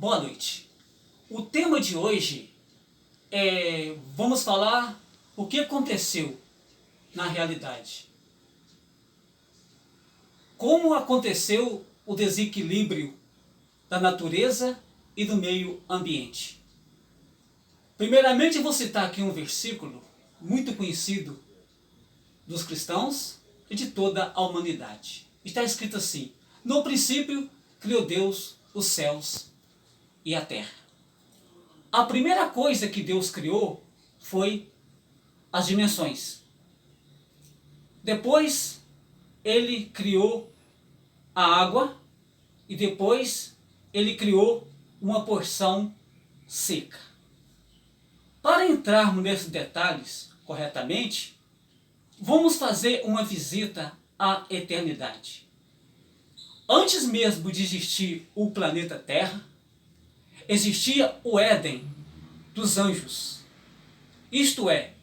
Boa noite. O tema de hoje vamos falar o que aconteceu na realidade. Como aconteceu o desequilíbrio da natureza e do meio ambiente. Primeiramente eu vou citar aqui um versículo muito conhecido dos cristãos e de toda a humanidade. Está escrito assim: no princípio criou Deus os céus e a terra. A primeira coisa que Deus criou foi as dimensões. Depois ele criou a água e depois ele criou uma porção seca. Para entrarmos nesses detalhes corretamente, vamos fazer uma visita à eternidade. Antes mesmo de existir o planeta Terra, existia o Éden dos anjos. Isto é,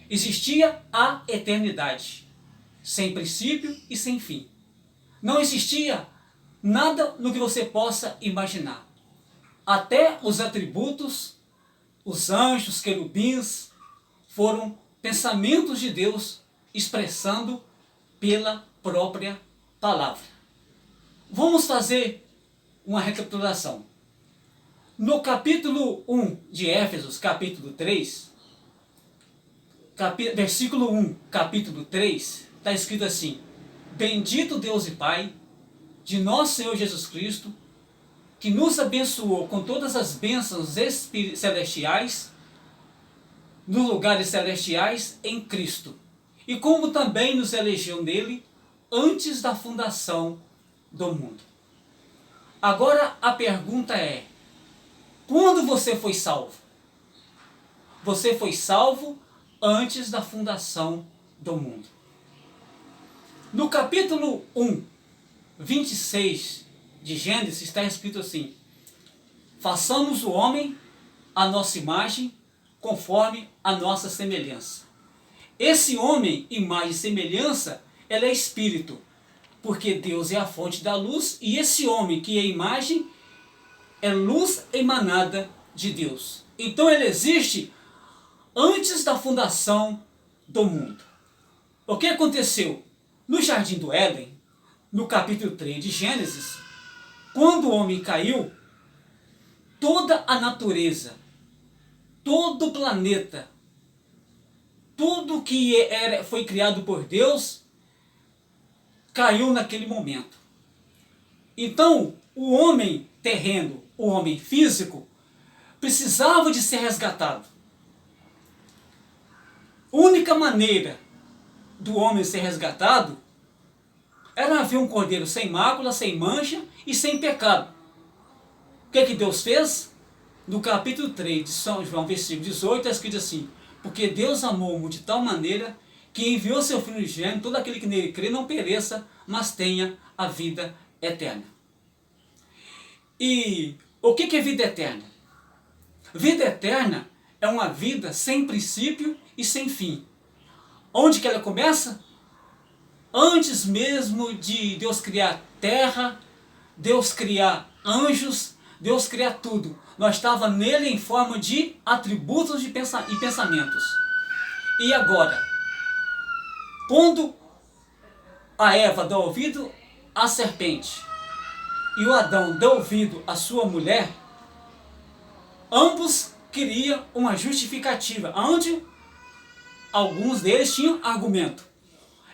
existia a eternidade, sem princípio e sem fim. Não existia nada no que você possa imaginar. Até os atributos, os anjos, os querubins, foram pensamentos de Deus expressando pela própria palavra. Vamos fazer uma recapitulação. No capítulo 1 de Éfesos, capítulo 3, versículo 1, capítulo 3, está escrito assim: bendito Deus e Pai de nosso Senhor Jesus Cristo, que nos abençoou com todas as bênçãos celestiais, nos lugares celestiais em Cristo, e como também nos elegeu nele antes da fundação do mundo. Agora a pergunta é: quando você foi salvo? Você foi salvo antes da fundação do mundo. No capítulo 1, 26 de Gênesis está escrito assim: façamos o homem à nossa imagem, conforme a nossa semelhança. Esse homem, imagem e semelhança, ela é espírito, porque Deus é a fonte da luz, e esse homem que é imagem é luz emanada de Deus. Então ele existe antes da fundação do mundo. O que aconteceu? No Jardim do Éden, no capítulo 3 de Gênesis, quando o homem caiu, toda a natureza, todo o planeta, tudo que foi criado por Deus, caiu naquele momento. Então, o homem terreno, o homem físico, precisava de ser resgatado. A única maneira do homem ser resgatado era haver um cordeiro sem mácula, sem mancha e sem pecado. O que Deus fez? No capítulo 3 de São João, versículo 18, está escrito assim: porque Deus amou o mundo de tal maneira que enviou seu Filho unigênito, todo aquele que nele crê não pereça, mas tenha a vida eterna. E o que é vida eterna? Vida eterna é uma vida sem princípio e sem fim. Onde que ela começa? Antes mesmo de Deus criar terra, Deus criar anjos, Deus criar tudo, nós estávamos nele em forma de atributos e pensamentos. E agora, quando a Eva deu ouvido à serpente e o Adão deu ouvido à sua mulher, ambos queriam uma justificativa, onde alguns deles tinham argumento.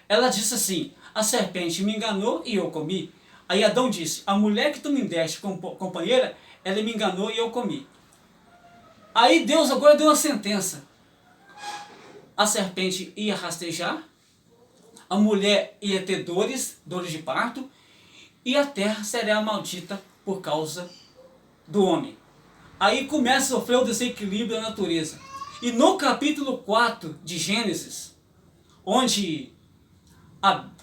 Ela disse assim: a serpente me enganou e eu comi. Aí Adão disse: a mulher que tu me deste como companheira, ela me enganou e eu comi. Aí Deus agora deu uma sentença: a serpente ia rastejar, a mulher ia ter dores de parto, e a terra será maldita por causa do homem. Aí começa a sofrer o desequilíbrio da natureza. E no capítulo 4 de Gênesis, onde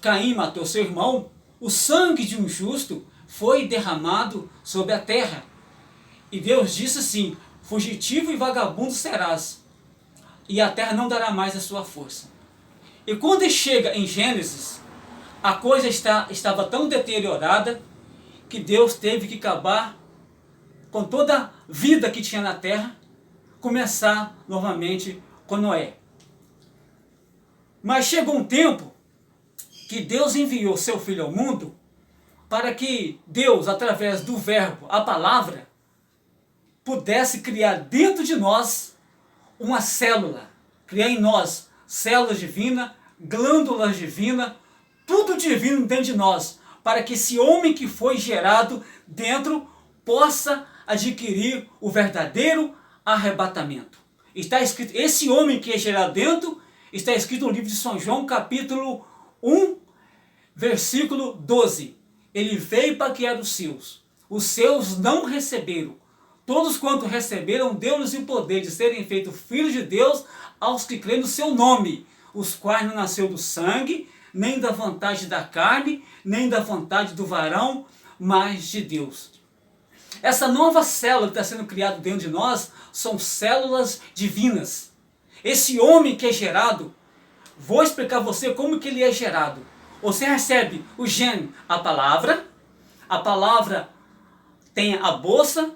Caim matou seu irmão, o sangue de um justo foi derramado sobre a terra. E Deus disse assim: fugitivo e vagabundo serás, e a terra não dará mais a sua força. E quando chega em Gênesis, a coisa estava tão deteriorada que Deus teve que acabar com toda a vida que tinha na terra, começar novamente com Noé. Mas chegou um tempo que Deus enviou seu Filho ao mundo para que Deus, através do verbo, a palavra, pudesse criar dentro de nós uma célula, criar em nós células divinas, glândulas divinas, tudo divino dentro de nós, para que esse homem que foi gerado dentro possa adquirir o verdadeiro arrebatamento. Está escrito, esse homem que é gerado dentro, está escrito no livro de São João, capítulo 1, versículo 12. Ele veio para que eram os seus não receberam. Todos quanto receberam, deu-lhes o poder de serem feitos filhos de Deus aos que creem no seu nome, os quais não nasceu do sangue, nem da vontade da carne, nem da vontade do varão, mas de Deus. Essa nova célula que está sendo criada dentro de nós são células divinas. Esse homem que é gerado, vou explicar a você como que ele é gerado. Você recebe o gene, a palavra tem a bolsa,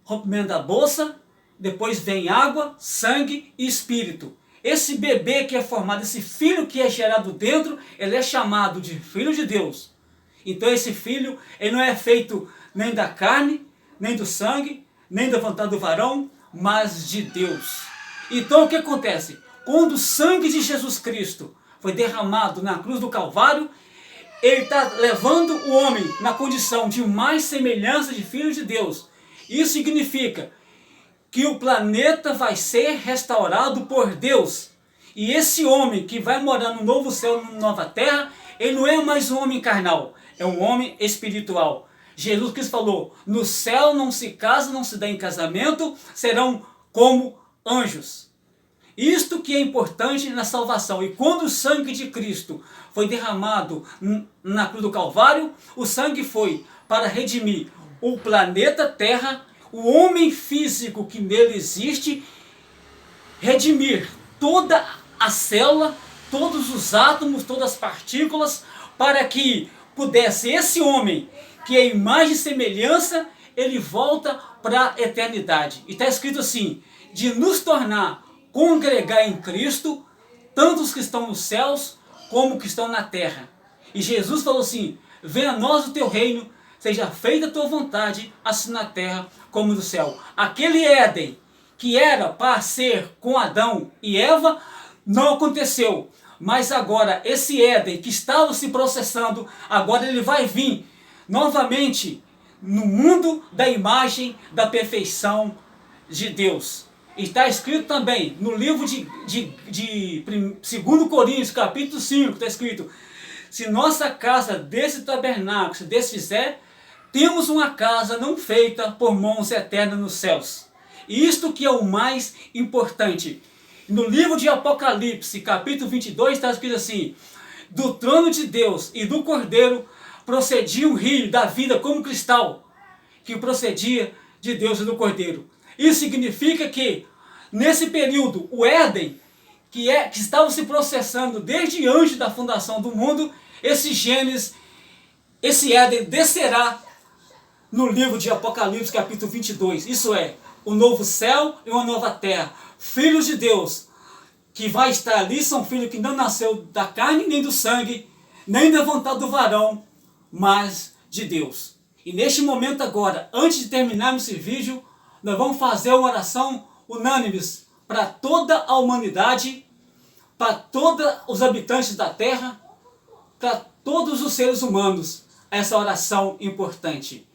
rompimento da bolsa, depois vem água, sangue e espírito. Esse bebê que é formado, esse filho que é gerado dentro, ele é chamado de filho de Deus. Então esse filho, ele não é feito nem da carne, nem do sangue, nem da vontade do varão, mas de Deus. Então o que acontece? Quando o sangue de Jesus Cristo foi derramado na cruz do Calvário, ele está levando o homem na condição de mais semelhança de filho de Deus. Isso significa que o planeta vai ser restaurado por Deus. E esse homem que vai morar no novo céu, na nova terra, ele não é mais um homem carnal, é um homem espiritual. Jesus Cristo falou, no céu não se casa, não se dá em casamento, serão como anjos. Isto que é importante na salvação. E quando o sangue de Cristo foi derramado na cruz do Calvário, o sangue foi para redimir o planeta Terra, o homem físico que nele existe, redimir toda a célula, todos os átomos, todas as partículas, para que pudesse esse homem, que é imagem e semelhança, ele volta para a eternidade. E está escrito assim, de nos tornar congregar em Cristo, tanto os que estão nos céus, como os que estão na terra. E Jesus falou assim, venha a nós o teu reino, seja feita a tua vontade, assim na terra como no céu. Aquele Éden, que era para ser com Adão e Eva, não aconteceu. Mas agora, esse Éden que estava se processando, agora ele vai vir novamente no mundo da imagem da perfeição de Deus. Está escrito também no livro de 2 Coríntios, capítulo 5, está escrito, se nossa casa desse tabernáculo se desfizer, temos uma casa não feita por mãos eternas nos céus. E isto que é o mais importante. No livro de Apocalipse, capítulo 22, está escrito assim, do trono de Deus e do Cordeiro procedia um rio da vida como cristal, que procedia de Deus e do Cordeiro. Isso significa que, nesse período, o Éden, que estava se processando desde antes da fundação do mundo, esse Gênesis, esse Éden descerá no livro de Apocalipse, capítulo 22. Isso é, o novo céu e uma nova terra. Filhos de Deus, que vai estar ali, são filhos que não nasceu da carne nem do sangue, nem da vontade do varão, mas de Deus. E neste momento agora, antes de terminarmos esse vídeo, nós vamos fazer uma oração unânimes para toda a humanidade, para todos os habitantes da terra, para todos os seres humanos, essa oração importante.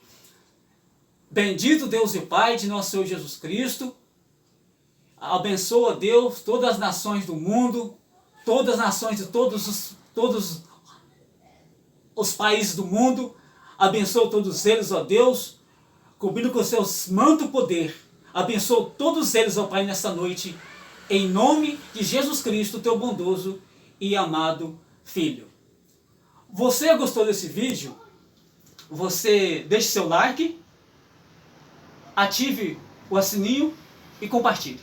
Bendito Deus e Pai de nosso Senhor Jesus Cristo, abençoa Deus todas as nações do mundo, todas as nações de todos os países do mundo, abençoa todos eles, ó Deus, cobrindo com seus manto poder, abençoa todos eles, ó Pai, nessa noite, em nome de Jesus Cristo, teu bondoso e amado Filho. Você gostou desse vídeo? Você deixe seu like, ative o sininho e compartilhe.